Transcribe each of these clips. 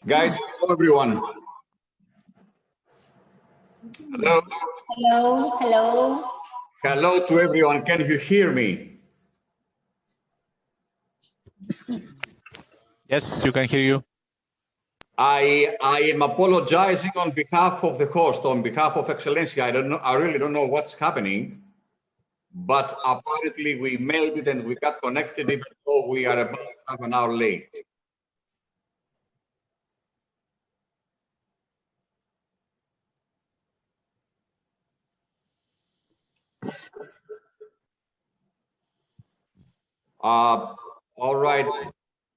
Guys, hello everyone. Hello. Hello, hello. Hello to everyone. Can you hear me? Yes, you can hear you. I am apologizing on behalf of the host, on behalf of Excellencia. I don't know. I really don't know what's happening, but apparently we mailed it and we got connected even though we are about half an hour late. All right.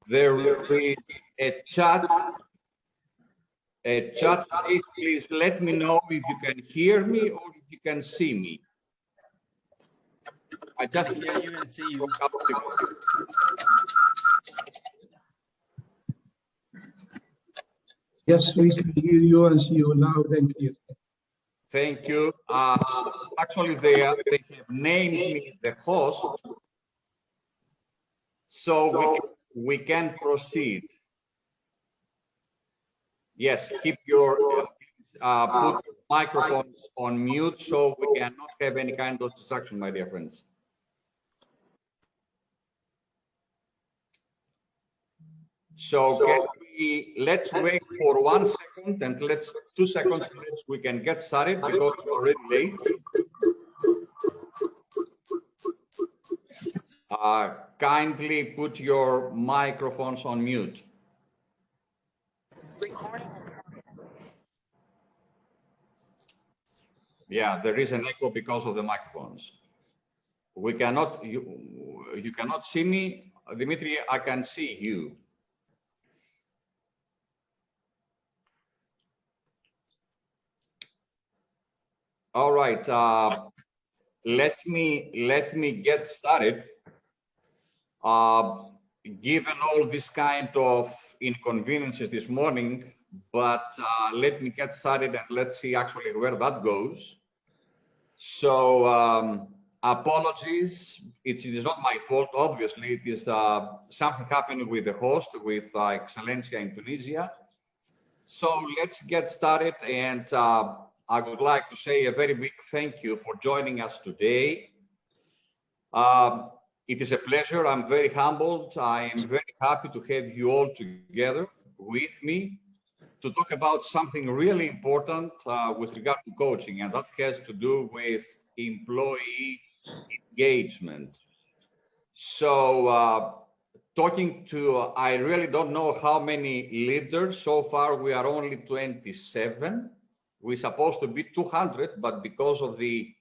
There is a chat. A chat says, please let me know if you can hear me or if you can see me. I just hear you and see you. Yes, we can hear you and see you loud and clear. Thank you. Actually, they have named me the host, so we can proceed. Yes, keep your put microphones on mute so we cannot have any kind of distraction, my dear friends. So let's wait for 1 second and 2 seconds, we can get started because we're already late. Kindly put your microphones on mute. Yeah, there is an echo because of the microphones. We cannot, you cannot see me, Dimitri, I can see you. All right, let me get started. Given all this kind of inconveniences this morning, but let me get started and let's see actually where that goes. So apologies, it is not my fault, obviously. It is something happening with the host, with Excellencia in Tunisia. So let's get started, and I would like to say a very big thank you for joining us today. It is a pleasure. I'm very humbled. I am very happy to have you all together with me to talk about something really important with regard to coaching, and that has to do with employee engagement. So I really don't know how many leaders. So far, we are only 27. We're supposed to be 200, but because of the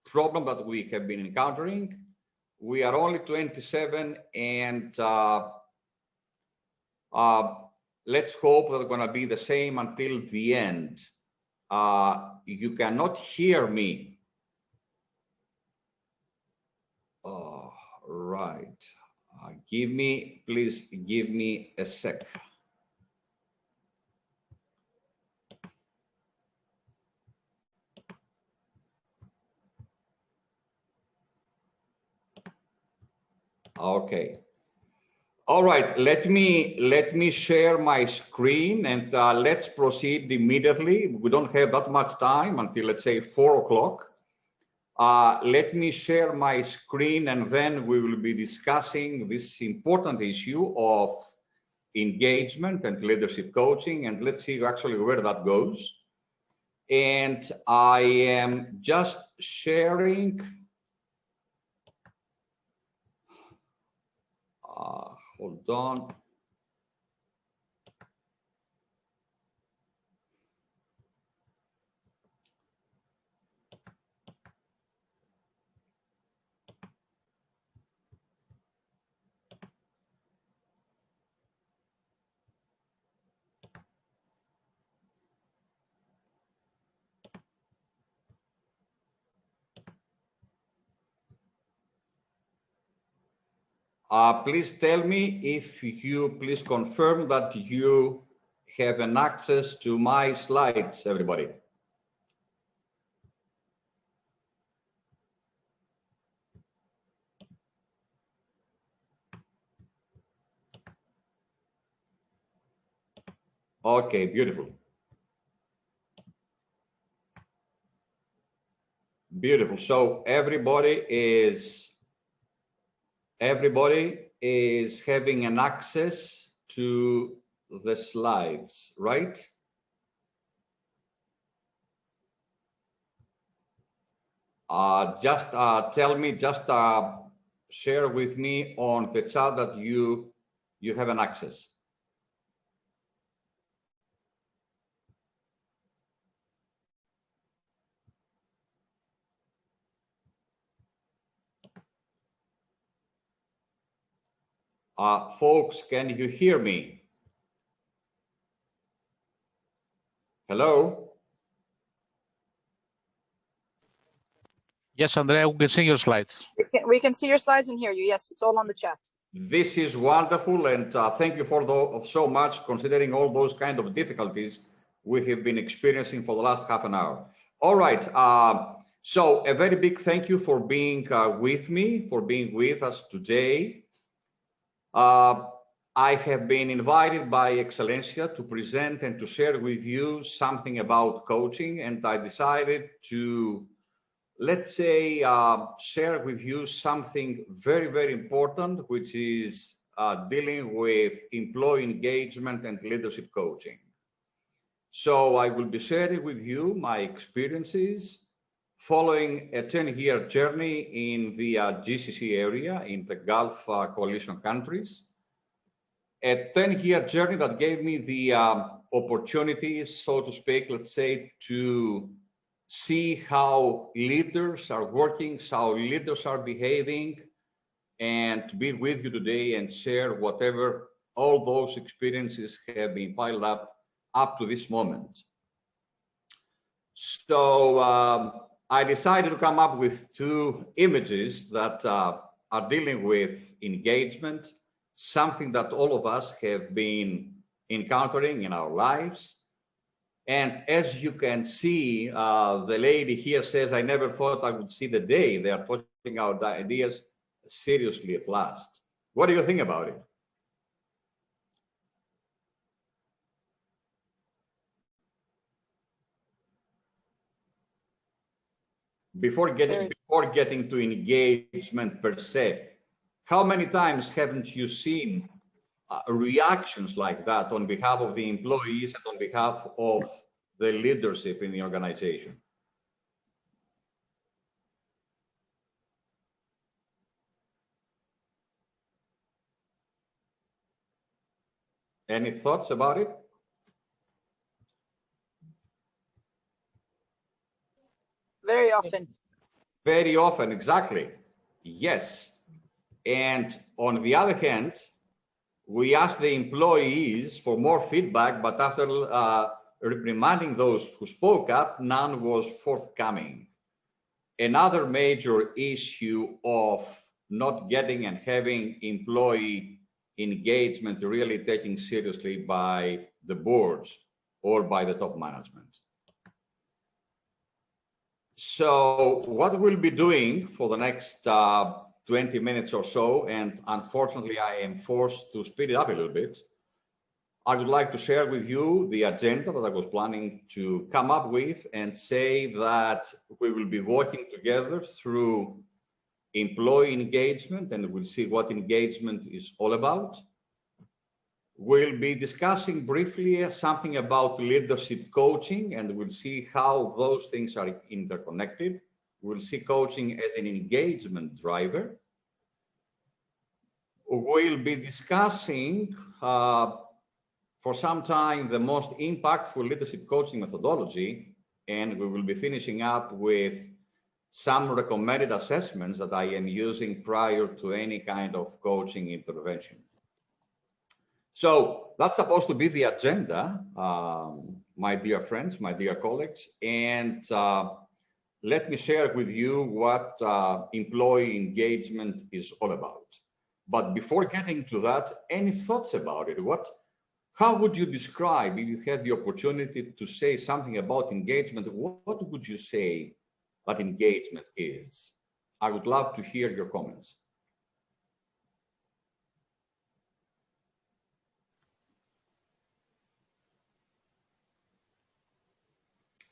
problem that we have been encountering, we are only 27, and let's hope that it's going to be the same until the end. You cannot hear me. Right. Please give me a sec. Okay. All right, let me share my screen and let's proceed immediately. We don't have that much time until, let's say, 4 o'clock. Let me share my screen and then we will be discussing this important issue of engagement and leadership coaching, and let's see actually where that goes. And I am just sharing. Hold on. Please tell me if you please confirm that you have an access to my slides, everybody. Okay, beautiful. Beautiful. So everybody is having an access to the slides, right? Just tell me, just share with me on the chat that you have an access. Folks, can you hear me? Hello? Yes, Andrea, we can see your slides. We can see your slides and hear you. Yes, it's all on the chat. This is wonderful, and thank you for so much, considering all those kind of difficulties we have been experiencing for the last half an hour. All right, so a very big thank you for being with me, for being with us today. I have been invited by Excellencia to present and to share with you something about coaching, and I decided to, let's say, share with you something very, very important, which is dealing with employee engagement and leadership coaching. So I will be sharing with you my experiences following a 10-year journey in the GCC area, in the Gulf Coalition countries. A 10-year journey that gave me the opportunity, so to speak, let's say, to see how leaders are working, how leaders are behaving, and to be with you today and share whatever all those experiences have been piled up to this moment. So I decided to come up with two images that are dealing with engagement, something that all of us have been encountering in our lives. And as you can see, the lady here says, I never thought I would see the day they are putting out the ideas seriously at last. What do you think about it? Before getting to engagement per se, how many times haven't you seen reactions like that on behalf of the employees and on behalf of the leadership in the organization? Any thoughts about it? Very often. Very often, exactly. Yes. And on the other hand, we asked the employees for more feedback, but after reprimanding those who spoke up, none was forthcoming. Another major issue of not getting and having employee engagement really taken seriously by the boards or by the top management. So what we'll be doing for the next 20 minutes or so, and unfortunately I am forced to speed it up a little bit, I would like to share with you the agenda that I was planning to come up with and say that we will be working together through employee engagement, and we'll see what engagement is all about. We'll be discussing briefly something about leadership coaching, and we'll see how those things are interconnected. We'll see coaching as an engagement driver. We'll be discussing for some time the most impactful leadership coaching methodology, and we will be finishing up with some recommended assessments that I am using prior to any kind of coaching intervention. So that's supposed to be the agenda, my dear friends, my dear colleagues, and let me share with you what employee engagement is all about. But before getting to that, any thoughts about it? How would you describe, if you had the opportunity to say something about engagement, what would you say that engagement is? I would love to hear your comments.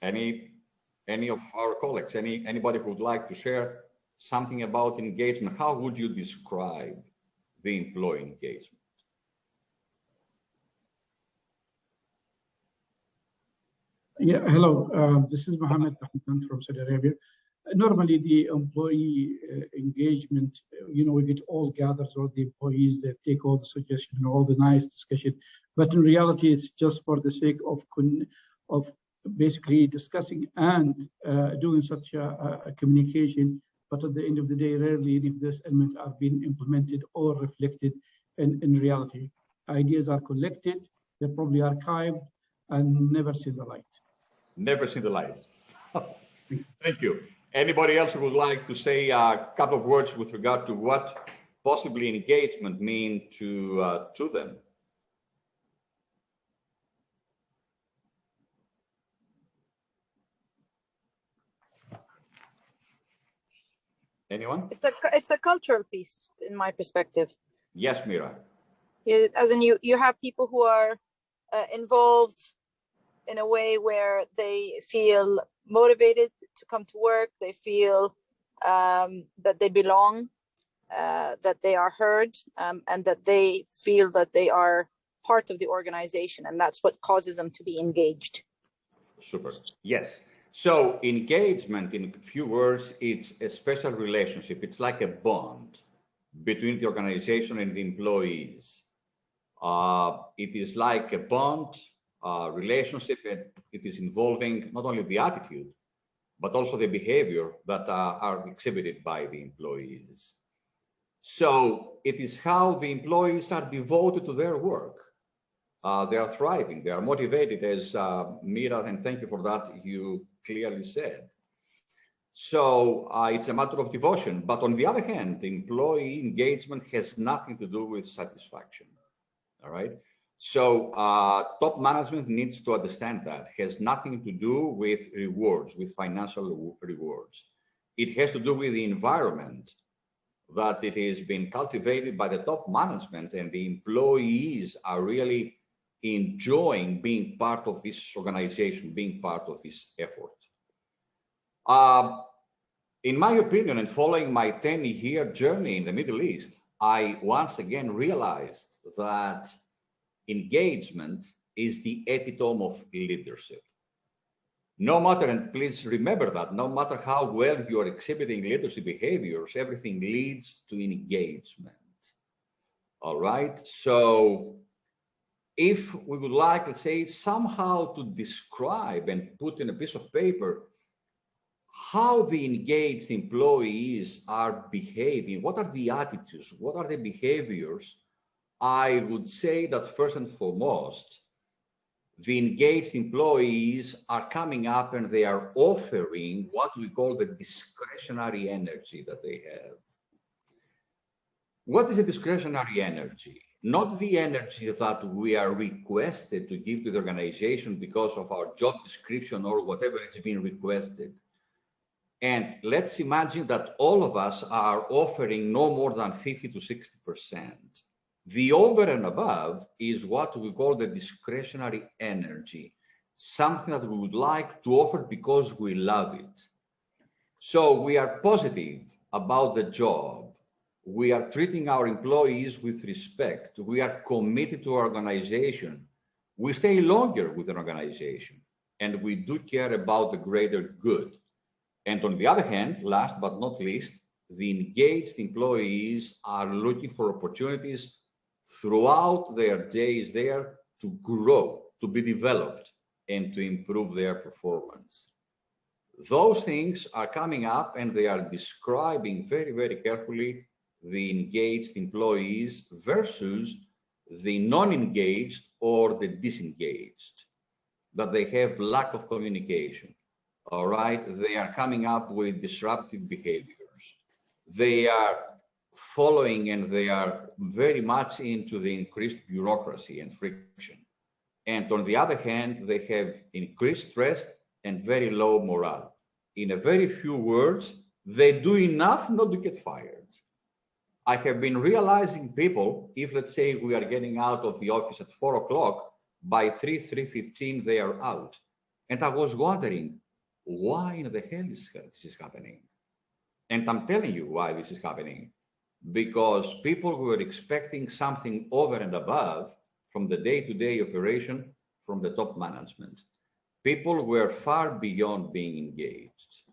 Any of our colleagues, anybody who would like to share something about engagement? How would you describe the employee engagement? Yeah, hello. This is Mohammed Ahmed from Saudi Arabia. Normally, the employee engagement, we get all gathered, all the employees that take all the suggestions and all the nice discussion. But in reality, it's just for the sake of basically discussing and doing such a communication. But at the end of the day, rarely if these elements are being implemented or reflected in reality. Ideas are collected, they're probably archived and never see the light. Never see the light. Thank you. Anybody else who would like to say a couple of words with regard to what possibly engagement mean to them? Anyone? It's a cultural piece, in my perspective. Yes, Mira. As in, you have people who are involved in a way where they feel motivated to come to work. They feel that they belong, that they are heard, and that they feel that they are part of the organization. And that's what causes them to be engaged. Super. Yes. So engagement, in a few words, it's a special relationship. It's like a bond between the organization and the employees. It is like a bond relationship, and it is involving not only the attitude, but also the behavior that are exhibited by the employees. So it is how the employees are devoted to their work. They are thriving, they are motivated, as Mira, and thank you for that, you clearly said. So it's a matter of devotion. But on the other hand, the employee engagement has nothing to do with satisfaction. All right. So top management needs to understand that has nothing to do with rewards, with financial rewards. It has to do with the environment that it is being cultivated by the top management, and the employees are really enjoying being part of this organization, being part of this effort. In my opinion, and following my 10-year journey in the Middle East, I once again realized that engagement is the epitome of leadership. No matter, and please remember that, no matter how well you are exhibiting leadership behaviors, everything leads to engagement. All right. So if we would like, let's say, somehow to describe and put in a piece of paper how the engaged employees are behaving, what are the attitudes, what are the behaviors, I would say that first and foremost, the engaged employees are coming up and they are offering what we call the discretionary energy that they have. What is a discretionary energy? Not the energy that we are requested to give to the organization because of our job description or whatever is being requested. And let's imagine that all of us are offering no more than 50 to 60%. The over and above is what we call the discretionary energy, something that we would like to offer because we love it. So we are positive about the job. We are treating our employees with respect. We are committed to our organization. We stay longer with an organization, and we do care about the greater good. And on the other hand, last but not least, the engaged employees are looking for opportunities throughout their days there to grow, to be developed, and to improve their performance. Those things are coming up, and they are describing very, very carefully the engaged employees versus the non-engaged or the disengaged, that they have lack of communication. All right, they are coming up with disruptive behaviors. They are following, and they are very much into the increased bureaucracy and friction. And on the other hand, they have increased stress and very low morale. In a very few words, they do enough not to get fired. I have been realizing people, if let's say we are getting out of the office at 4 o'clock, by 3:15, they are out. And I was wondering, why in the hell is this happening? And I'm telling you why this is happening. Because people were expecting something over and above from the day-to-day operation from the top management. People were far beyond being engaged.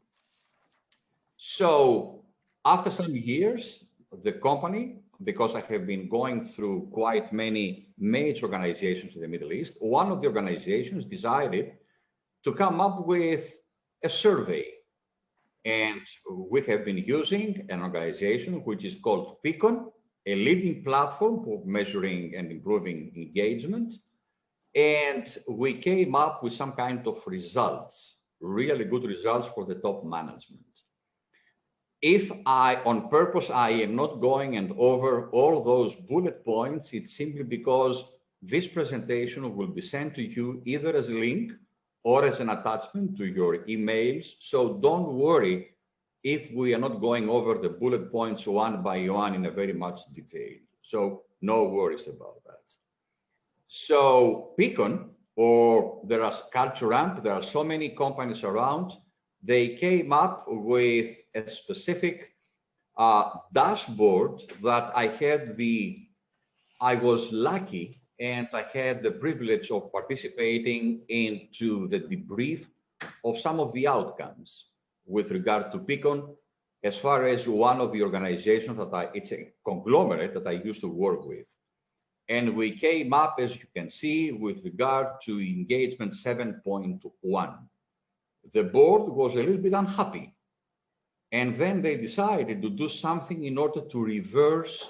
So after some years, the company, because I have been going through quite many major organizations in the Middle East, one of the organizations decided to come up with a survey. And we have been using an organization which is called Peakon, a leading platform for measuring and improving engagement. And we came up with some kind of results, really good results for the top management. If on purpose, I am not going and over all those bullet points, it's simply because this presentation will be sent to you either as a link or as an attachment to your emails. So don't worry if we are not going over the bullet points one by one in a very much detail. So no worries about that. So Peakon, or there are Culture Amp, there are so many companies around, they came up with a specific dashboard that I was lucky and I had the privilege of participating into the debrief of some of the outcomes with regard to Peakon, as far as one of the organizations it's a conglomerate that I used to work with. And we came up, as you can see, with regard to engagement 7.1. The board was a little bit unhappy. And then they decided to do something in order to reverse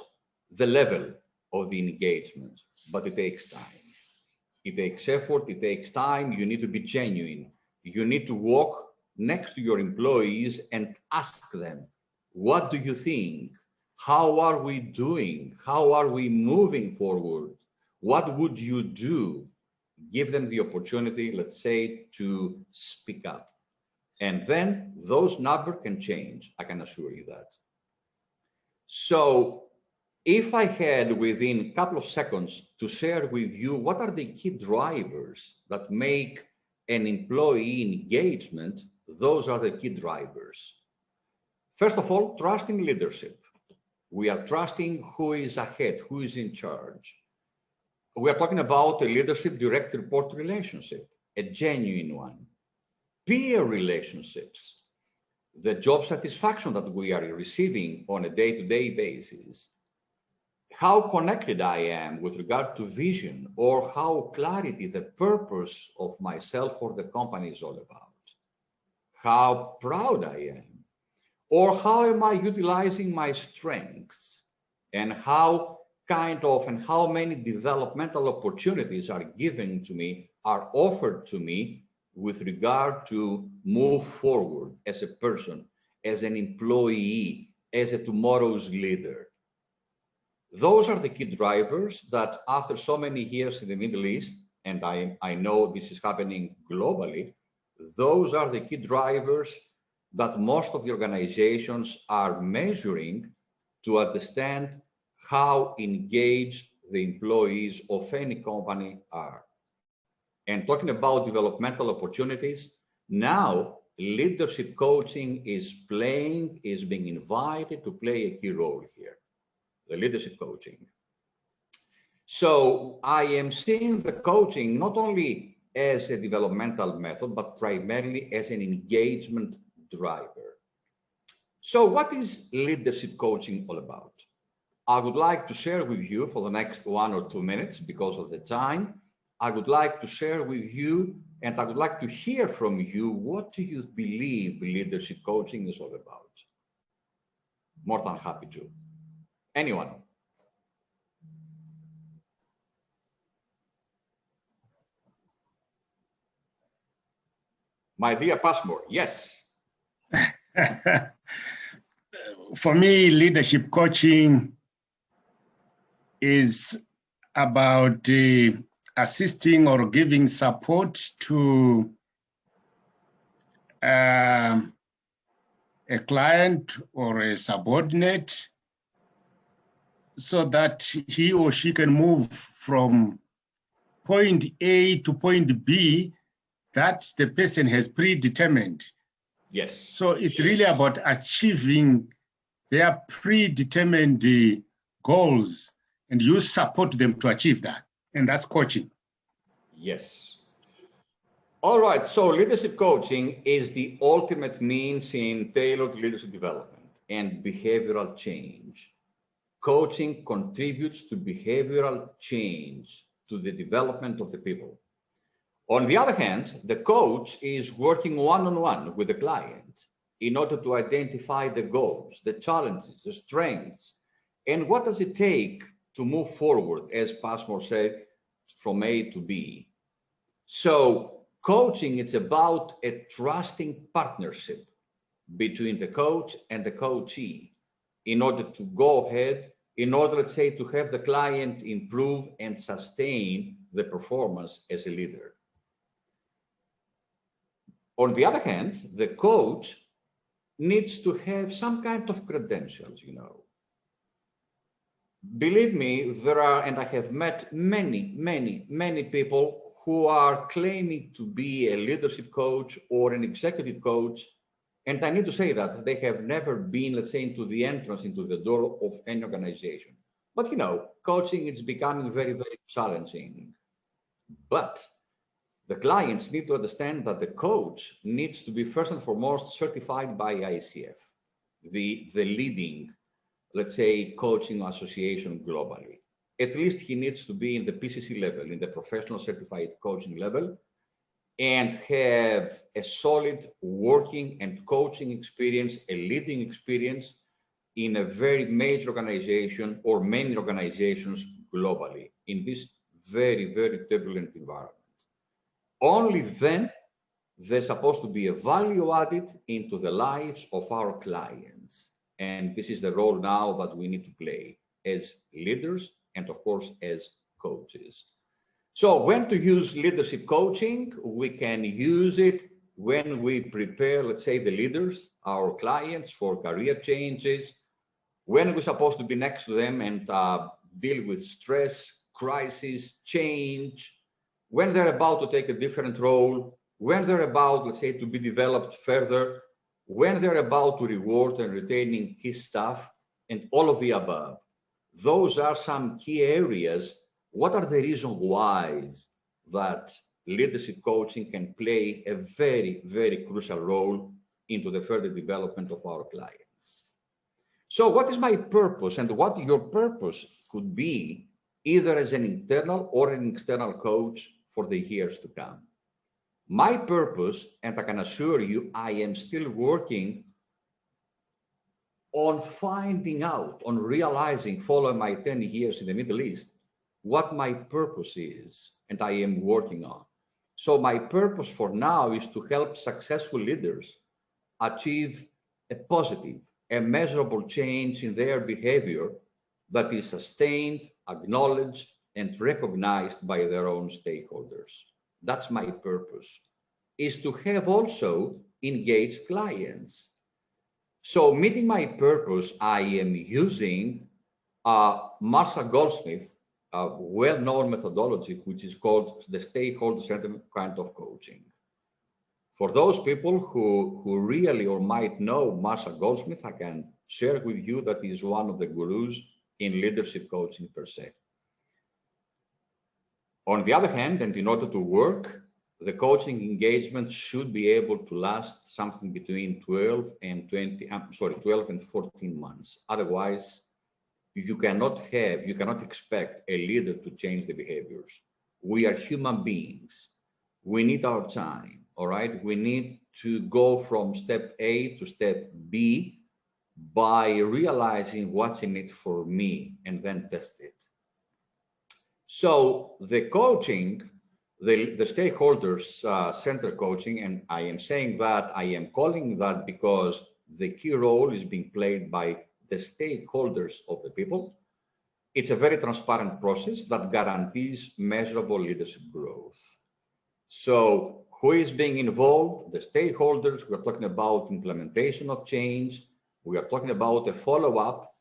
the level of the engagement. But it takes time. It takes effort, it takes time. You need to be genuine. You need to walk next to your employees and ask them, what do you think? How are we doing? How are we moving forward? What would you do? Give them the opportunity, let's say, to speak up. And then those numbers can change, I can assure you that. So if I had within a couple of seconds to share with you what are the key drivers that make an employee engagement, those are the key drivers. First of all, trusting leadership. We are trusting who is ahead, who is in charge. We are talking about a leadership direct report relationship, a genuine one. Peer relationships, the job satisfaction that we are receiving on a day-to-day basis, how connected I am with regard to vision, or how clarity, the purpose of myself or the company is all about, how proud I am, or how am I utilizing my strengths, and how many developmental opportunities are given to me, are offered to me with regard to move forward as a person, as an employee, as a tomorrow's leader. Those are the key drivers that after so many years in the Middle East, and I know this is happening globally, those are the key drivers that most of the organizations are measuring to understand how engaged the employees of any company are. And talking about developmental opportunities, now leadership coaching is being invited to play a key role here, the leadership coaching. So I am seeing the coaching not only as a developmental method, but primarily as an engagement driver. So what is leadership coaching all about? I would like to share with you for the next 1 or 2 minutes because of the time. I would like to share with you, and I would like to hear from you, what do you believe leadership coaching is all about? More than happy to. Anyone? My dear Passmore, yes. For me, leadership coaching is about assisting or giving support to a client or a subordinate so that he or she can move from point A to point B that the person has predetermined. Yes. So it's really about achieving their predetermined goals, and you support them to achieve that. And that's coaching. Yes. All right. So leadership coaching is the ultimate means in tailored leadership development and behavioral change. Coaching contributes to behavioral change, to the development of the people. On the other hand, the coach is working one-on-one with the client in order to identify the goals, the challenges, the strengths, and what does it take to move forward, as Passmore said, from A to B. So coaching, it's about a trusting partnership between the coach and the coachee in order to go ahead, in order, let's say, to have the client improve and sustain the performance as a leader. On the other hand, the coach needs to have some kind of credentials, you know. Believe me, there are, and I have met many people who are claiming to be a leadership coach or an executive coach. And I need to say that they have never been, let's say, into the entrance, into the door of any organization. But, you know, coaching is becoming very, very challenging. But the clients need to understand that the coach needs to be first and foremost certified by ICF, the leading, let's say, coaching association globally. At least he needs to be in the PCC level, in the professional certified coaching level, and have a solid working and coaching experience, a leading experience in a very major organization or many organizations globally in this very, very turbulent environment. Only then they're supposed to be a value added into the lives of our clients. And this is the role now that we need to play as leaders and, of course, as coaches. So when to use leadership coaching? We can use it when we prepare, let's say, the leaders, our clients, for career changes, when we're supposed to be next to them and deal with stress, crisis, change, when they're about to take a different role, when they're about, let's say, to be developed further, when they're about to reward and retaining key staff, and all of the above. Those are some key areas. What are the reasons why that leadership coaching can play a very, very crucial role into the further development of our clients? So what is my purpose, and what your purpose could be, either as an internal or an external coach for the years to come? My purpose, and I can assure you, I am still working on finding out, on realizing, following my 10 years in the Middle East, what my purpose is, and I am working on. So my purpose for now is to help successful leaders achieve a positive, a measurable change in their behavior that is sustained, acknowledged, and recognized by their own stakeholders. That's my purpose, is to have also engaged clients. So meeting my purpose, I am using Marshall Goldsmith, a well-known methodology, which is called the stakeholder-centered kind of coaching. For those people who really or might know Marshall Goldsmith, I can share with you that he is one of the gurus in leadership coaching per se. On the other hand, and in order to work, the coaching engagement should be able to last something between 12 and 14 months. Otherwise, you cannot expect a leader to change the behaviors. We are human beings. We need our time, all right? We need to go from step A to step B by realizing what's in it for me and then test it. So the coaching, the stakeholders center coaching, and I am saying that, I am calling that because the key role is being played by the stakeholders of the people. It's a very transparent process that guarantees measurable leadership growth. So who is being involved? The stakeholders. We're talking about implementation of change. We are talking about a follow-up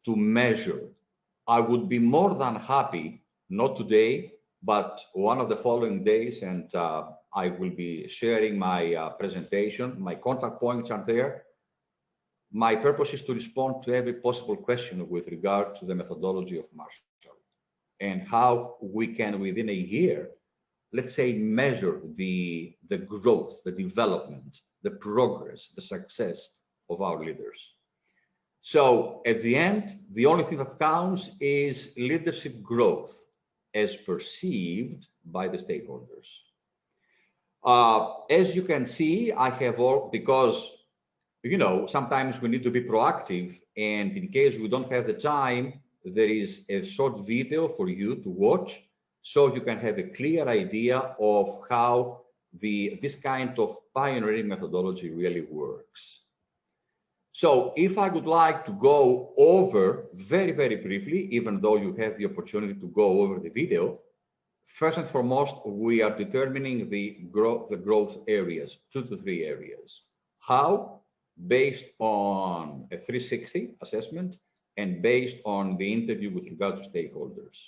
to measure. I would be more than happy, not today, but one of the following days, and I will be sharing my presentation. My contact points are there. My purpose is to respond to every possible question with regard to the methodology of Marshall and how we can, within a year, let's say, measure the growth, the development, the progress, the success of our leaders. So at the end, the only thing that counts is leadership growth as perceived by the stakeholders. As you can see, I have all, because, you know, sometimes we need to be proactive, and in case we don't have the time, there is a short video for you to watch so you can have a clear idea of how this kind of pioneering methodology really works. So if I would like to go over very, very briefly, even though you have the opportunity to go over the video, first and foremost, we are determining the growth areas, 2 to 3 areas. How? Based on a 360 assessment and based on the interview with regard to stakeholders.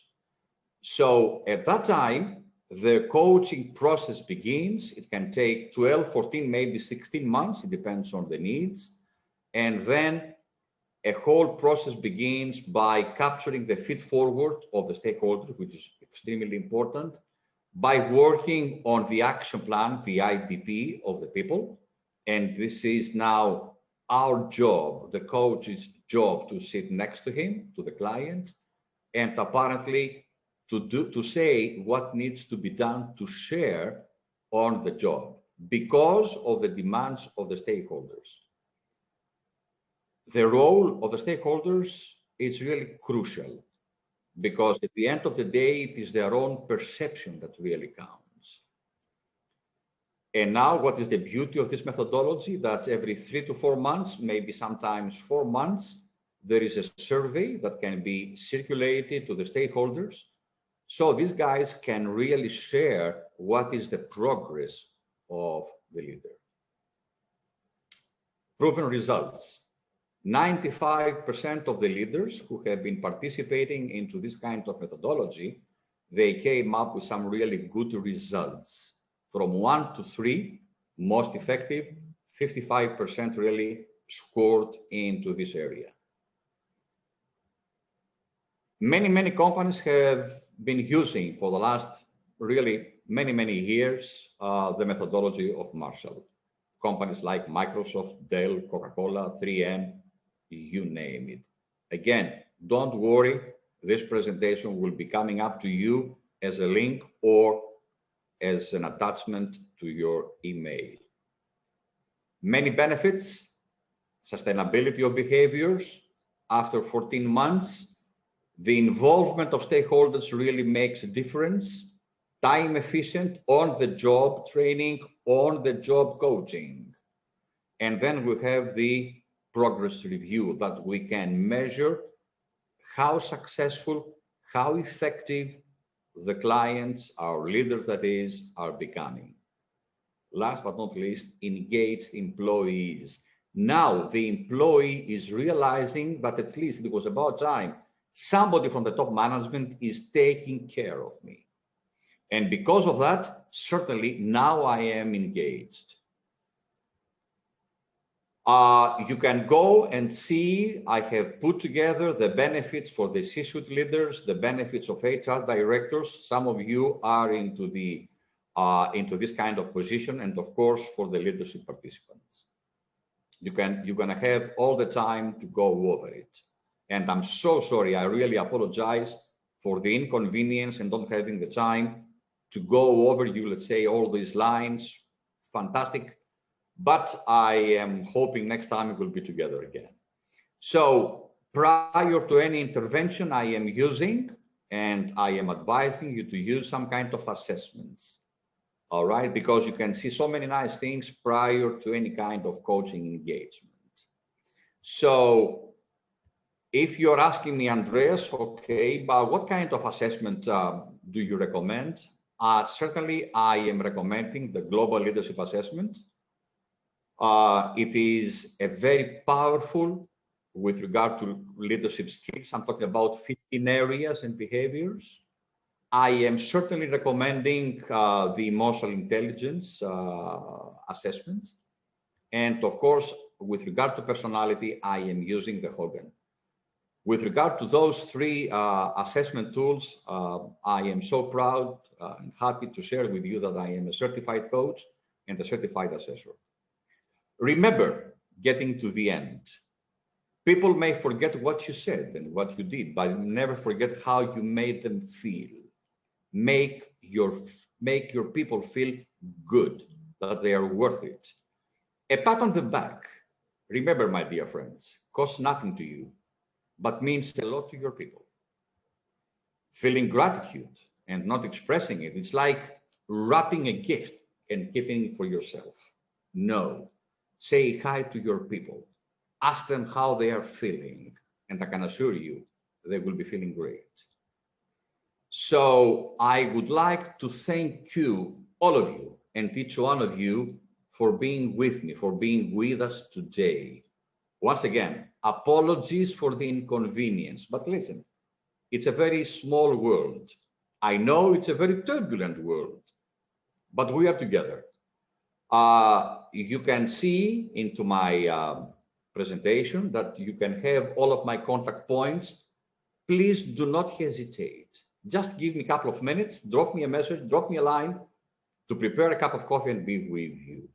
So at that time, the coaching process begins. It can take 12, 14, maybe 16 months. It depends on the needs. And then a whole process begins by capturing the feed forward of the stakeholders, which is extremely important, by working on the action plan, the IDP of the people. And this is now our job, the coach's job, to sit next to him, to the client, and apparently to say what needs to be done to share on the job because of the demands of the stakeholders. The role of the stakeholders is really crucial because at the end of the day, it is their own perception that really counts. And now what is the beauty of this methodology? That every 3 to 4 months, maybe sometimes 4 months, there is a survey that can be circulated to the stakeholders. So these guys can really share what is the progress of the leader. Proven results. 95% of the leaders who have been participating into this kind of methodology, they came up with some really good results. From 1 to 3, most effective, 55% really scored into this area. Many companies have been using for the last really many years the methodology of Marshall. Companies like Microsoft, Dell, Coca-Cola, 3M, you name it. Again, don't worry, this presentation will be coming up to you as a link or as an attachment to your email. Many benefits, sustainability of behaviors. After 14 months, the involvement of stakeholders really makes a difference. Time efficient, on-the-job training, on-the-job coaching. And then we have the progress review that we can measure how successful, how effective the clients, our leaders that is, are becoming. Last but not least, engaged employees. Now the employee is realizing that at least it was about time somebody from the top management is taking care of me. And because of that, certainly now I am engaged. You can go and see, I have put together the benefits for the C-suite leaders, the benefits of HR directors. Some of you are into this kind of position, and of course for the leadership participants. You're gonna have all the time to go over it. And I'm so sorry, I really apologize for the inconvenience and not having the time to go over you, let's say, all these lines. Fantastic. But I am hoping next time we'll be together again. So prior to any intervention, I am using and I am advising you to use some kind of assessments. All right, because you can see so many nice things prior to any kind of coaching engagement. So if you're asking me, Andreas, okay, but what kind of assessment do you recommend? Certainly, I am recommending the Global Leadership Assessment. It is a very powerful with regard to leadership skills. I'm talking about 15 areas and behaviors. I am certainly recommending the emotional intelligence assessment. And of course, with regard to personality, I am using the Hogan. With regard to those three assessment tools, I am so proud and happy to share with you that I am a certified coach and a certified assessor. Remember, getting to the end, people may forget what you said and what you did, but never forget how you made them feel. Make your people feel good, that they are worth it. A pat on the back, remember, my dear friends, costs nothing to you, but means a lot to your people. Feeling gratitude and not expressing it, it's like wrapping a gift and keeping it for yourself. No, say hi to your people. Ask them how they are feeling, and I can assure you, they will be feeling great. So I would like to thank you, all of you, and each one of you for being with me, for being with us today. Once again, apologies for the inconvenience, but listen, it's a very small world. I know it's a very turbulent world, but we are together. You can see into my presentation that you can have all of my contact points. Please do not hesitate. Just give me a couple of minutes, drop me a message, drop me a line to prepare a cup of coffee and be with you.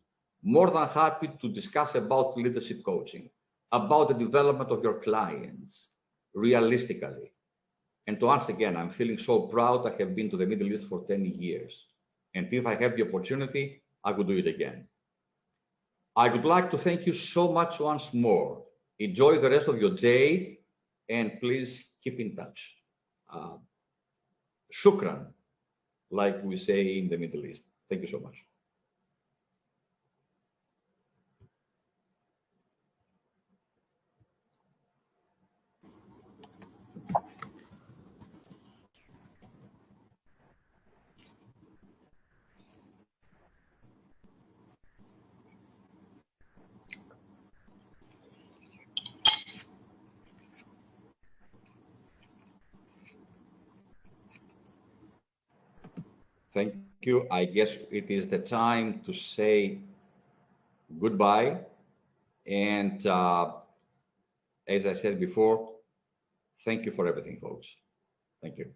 More than happy to discuss about leadership coaching, about the development of your clients, realistically. And once again, I'm feeling so proud. I have been to the Middle East for 10 years. And if I have the opportunity, I would do it again. I would like to thank you so much once more. Enjoy the rest of your day, and please keep in touch. Shukran, like we say in the Middle East. Thank you so much. Thank you. I guess it is the time to say goodbye. And as I said before, thank you for everything, folks. Thank you.